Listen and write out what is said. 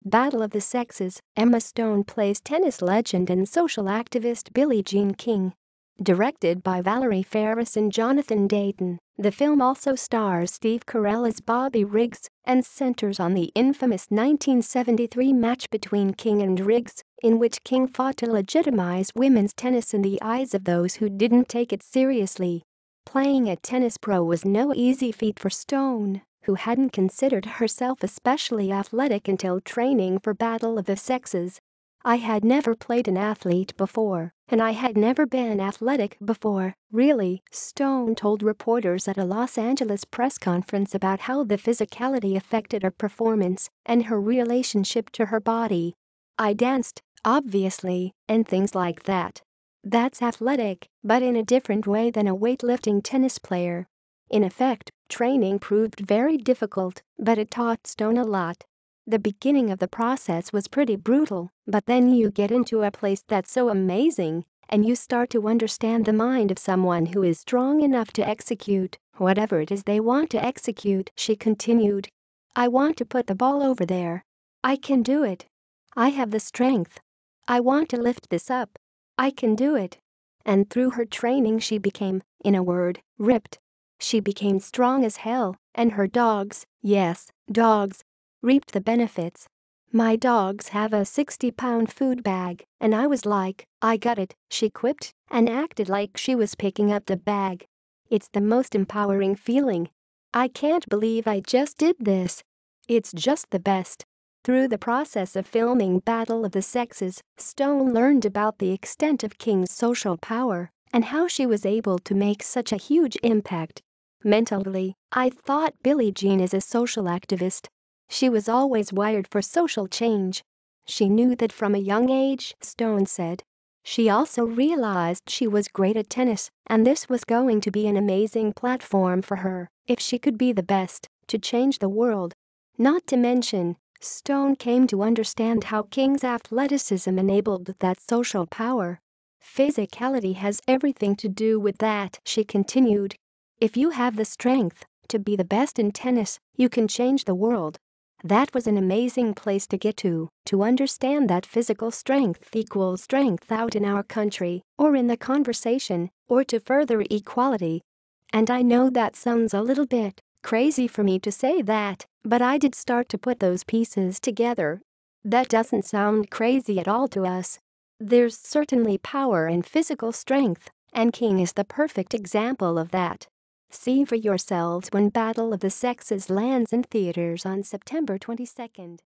Battle of the Sexes, Emma Stone plays tennis legend and social activist Billie Jean King. Directed by Valerie, Faris and Jonathan Dayton, the film also stars Steve Carell as Bobby Riggs and centers on the infamous 1973 match between King and Riggs, in which King fought to legitimize women's tennis in the eyes of those who didn't take it seriously. Playing a tennis pro was no easy feat for Stone, who hadn't considered herself especially athletic until training for Battle of the Sexes. "I had never played an athlete before, and I had never been athletic before, really," Stone told reporters at a Los Angeles press conference about how the physicality affected her performance and her relationship to her body. "I danced, obviously, and things like that. That's athletic, but in a different way than a weightlifting tennis player." In effect, training proved very difficult, but it taught Stone a lot. "The beginning of the process was pretty brutal, but then you get into a place that's so amazing, and you start to understand the mind of someone who is strong enough to execute whatever it is they want to execute," she continued. "I want to put the ball over there. I can do it. I have the strength. I want to lift this up. I can do it." And through her training she became, in a word, ripped. She became strong as hell, and her dogs, yes, dogs, reaped the benefits. "My dogs have a 60-pound food bag, and I was like, I got it," she quipped, and acted like she was picking up the bag. "It's the most empowering feeling. I can't believe I just did this. It's just the best." Through the process of filming Battle of the Sexes, Stone learned about the extent of King's social power and how she was able to make such a huge impact. "Mentally, I thought Billie Jean is a social activist. She was always wired for social change. She knew that from a young age," Stone said. She also realized she was great at tennis, and this was going to be an amazing platform for her, if she could be the best, to change the world. Not to mention, Stone came to understand how King's athleticism enabled that social power. "Physicality has everything to do with that," she continued. "If you have the strength to be the best in tennis, you can change the world." That was an amazing place to get to understand that physical strength equals strength out in our country, or in the conversation, or to further equality. And I know that sounds a little bit crazy for me to say that, but I did start to put those pieces together. That doesn't sound crazy at all to us. There's certainly power in physical strength, and King is the perfect example of that. See for yourselves when Battle of the Sexes lands in theaters on September 22.